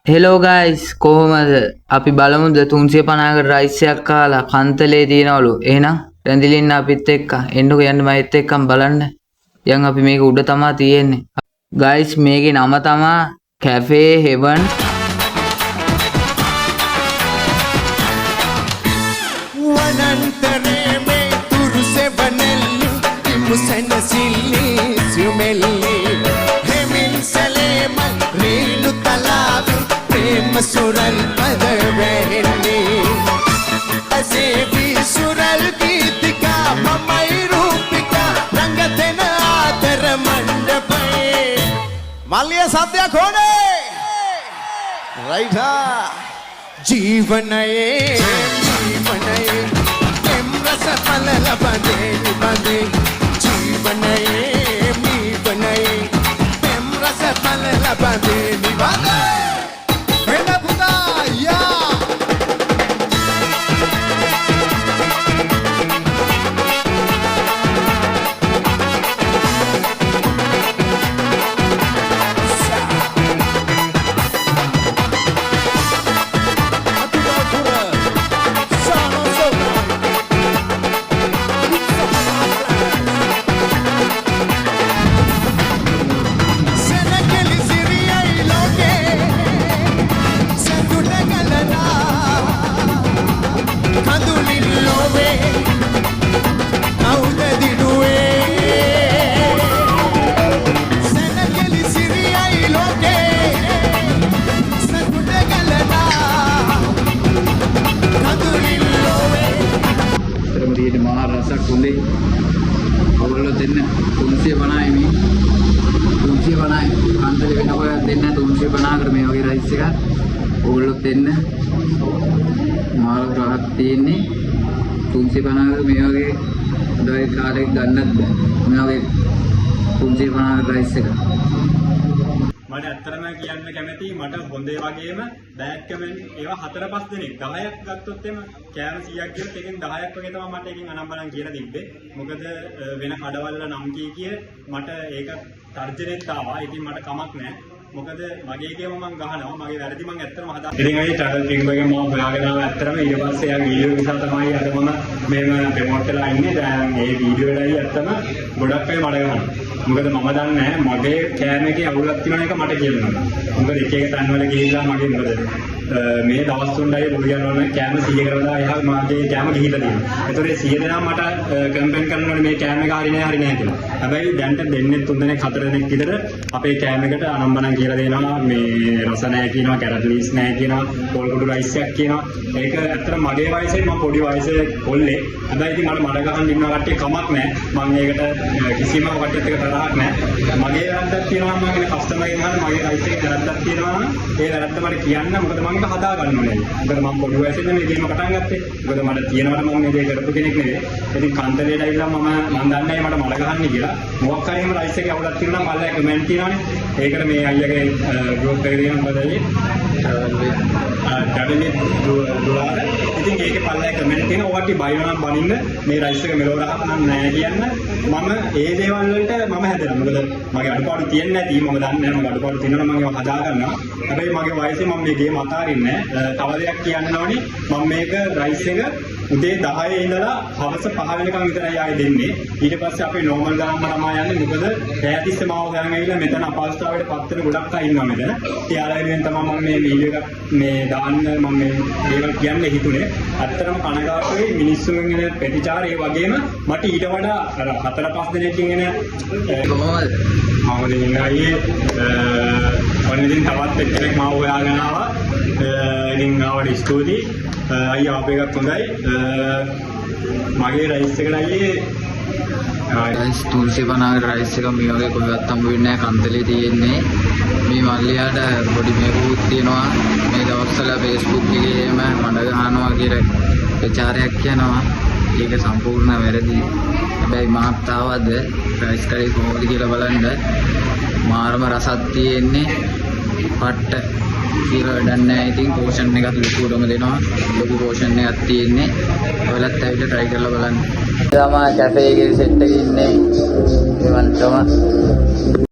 Hello guys කොහොමද අපි බලමුද 350කට rice එකක් කාලා කන්තලේ තියනවලු එහෙනම් රැඳිලින්න අපිත් එක්ක එන්නකෝ යන්න මයිත් එක්කම බලන්න යන් අපි මේක උඩ තමා තියෙන්නේ ගයිස් මේකේ නම තමා කැෆේ හෙවන් වනන්තරේ මේ තුරුසේ වනල්ලි ඉමුසන සිල්ලි සුමෙල්ලි හෙමින් සලේමන් රේණු තලාවේ ප්‍රේම සුරල් පද වැහෙන්නේ අසේ විසුරල් ගීතිකා මමයි රූපිකා රංගතෙන ආදර මණ්ඩපේ මල්ලිය සද්දයක් ඕනේ රයිටා ජීවනයේ එම් රස පලල බඳේ නිබඳේ ජීවනයේ මීවනයේ එම් රස පලල බඳේ නිබඳේ වෙන පුතා යා මහා රසක් හොඳේ ඔයගොල්ලෝ දෙන්න 350යි මේ 350යි කන්දලේ වෙනකොට දෙන්න 350කට මේ වගේ රයිස් එකක් ඔයගොල්ලෝ දෙන්න මාළු රහක් තියෙන්නේ 350කට මේ වගේ දවල් කාලෙක ගන්නත් බෑ මේ වගේ 350කට රයිස් එකක් මට ඇත්තටම කියන්න කැමති මට හොඳේ වගේම බෑඩ් කමෙන්ට් ඒවා 4-5 දෙනෙක් 10ක් ගත්තොත් එම කෑම 100ක් ගියොත් එකෙන් 10ක් වගේ තමයි මට එකෙන් අනම්බලම් කියලා තිබ්බේ. මොකද වෙන කඩවල නම් කිය මට ඒක තර්ජනෙත් ආවා. ඉතින් මට කමක් නැහැ. මොකද මගේ ගේම මම ගහනවා. මගේ වැරදි මම ඇත්තටම හදා. ඉතින් ඒ ට්‍රැවල් ට්‍රික් එකේ මම හොයාගෙන ආවා ඇත්තටම ඊට පස්සේ යා වීඩියෝ නිසා තමයි අද මම මේව ප්‍රොමෝට් කරලා ඉන්නේ. දැන් මේ වීඩියෝ එකයි ඇත්තම ගොඩක් අය මඩ ගන්නවා. මොකද මම දන්නේ මගේ කෑම එකේ අවුලක් තියෙන එක මට කියනවා. මොකද එක එක තැන්වල ගිහිල්ලා මගේ මොකද මේ දවස් තුනයි බුලියන් වල කෑම 100 කරලා එහා මාගේ කෑම ගිහිල්ලා තියෙනවා. ඒතකොට 100 දෙනා මට කම්ප්ලේන්ට් කරනවානේ මේ කෑම එක හරි නෑ කියලා. හැබැයි දැන්ට දෙන්නේ 3 දෙනෙක් 4 දෙනෙක් විතර අපේ කෑම එකට අනම්මනම් කියලා දෙනවා. මේ රස නෑ කියනවා, කැරට් ලීස් නෑ කියනවා, පොල් කුඩු රයිස් එකක් කියනවා. ඒක ඇත්තට මගේ වයසේ මම පොඩි වයසේ කොල්ලේ. හැබැයි ඉතින් මට මඩ ගහන්න ඉන්න කට්ටිය කමක් නෑ. මම ඒකට කිසිම කට්ටියත් එක්ක තරහක් නෑ. මගේ වැරද්දක් තියෙනවා මම ඉන්නේ කස්ටමර් කෙනෙක් මගේ රයිස් එකේ වැරද්දක් තියෙනවා නම් ඒ වැරද්ද මට කියන්න මොකද මම ඒක හදා ගන්න ඕනේ. මොකද මම පොඩි වයසේ ඉඳන් මේ ගේම පටන් ගත්තේ. මොකද මට තියෙනවට මම මේ දේ කරපු කෙනෙක් නෙවෙයි. ඉතින් කන්දලේට ඇවිල්ලා මම දන්නේ නැහැ මට මඩ ගහන්නේ කියලා. මොකක් හරි එහෙම රයිස් එකේ අවුලක් තියෙනවා නම් මල්ලා කමෙන්ට් තියනවානේ. ඒකට මේ අයියාගේ ගෲප් එකේ තියෙන මොකද ඒ ඩොලාර. ඉතින් ඒකේ පල්ලා කමෙන්ට් තියෙන ඔයාට බයිනවා නම් බනින්න මේ රයිස් එක මෙලෝ රහක් නම් නැහැ කියන්න. මම ඒ දේවල් වලට මම හැදෙනවා. මොකද මගේ අඩුපාඩු තියෙන්නේ නැති මම දන්නේ නැහැ මගේ අඩුපාඩු තියෙනවා නම් මම ඒවා හදා ගන්නවා. හැබැයි මගේ වයසේ මම මේ ගේම අතාරින්නේ නැහැ. තව දෙයක් කියන්න ඕනේ මම මේක රයිස් එක උදේ 10 ඉඳලා හවස 5 වෙනකම් විතරයි ආයේ දෙන්නේ. ඊට පස්සේ අපේ නෝමල් ගාම්ම තමයි යන්නේ. මොකද රැතිස්සේ මාව ගාන ඇවිල්ලා මෙතන අපහසුතාවයට පත් වෙන ගොඩක් අය ඉන්නවා මෙතන. ඒ ආයෙත් තමයි මම මේ වීඩියෝ එක මේ දාන්න මම මේ දේවල් කියන්න හිතුනේ. ඇත්තටම කනගාටුයි මිනිස්සුන්ගේ ප්‍රතිචාර ඒ වගේම මට ඊට වඩා අර 4-5 දෙනෙක්ගෙන් එන කොහොමද මම දෙන්නේ අයියේ ඔන්නදින් තවත් එක්කෙනෙක් මාව හොයාගෙන ආවා. ඉතින් ආවට ස්තුතියි. අයියා අපේ එකත් හොඳයි. මගේ රයිස් එකට අයියේ රයිස් 350කට රයිස් එක මේ වගේ කොහෙවත් හම්බ වෙන්නේ නැහැ කන්දලේ තියෙන්නේ. මේ මල්ලියාට පොඩි මේකුත් තියෙනවා. මේ දවස්වල Facebook එකේම මඩ ගහනවා කියලා ප්‍රචාරයක් යනවා. ඒක සම්පූර්ණ වැරදි. හැබැයි මහත්තාවද රයිස් කරේ කොහොමද කියලා බලන්න. මාරම රසක් තියෙන්නේ. පට්ට කියලා වැඩක් නැහැ. ඉතින් පෝෂන් එකත් ලොකුටම දෙනවා. ලොකු පෝෂන් එකක් තියෙන්නේ. ඔයාලත් ඇවිල්ලා try කරලා බලන්න. තමයි කැෆේ එකේ සෙට් එකේ ඉන්නේ. එවන්ටම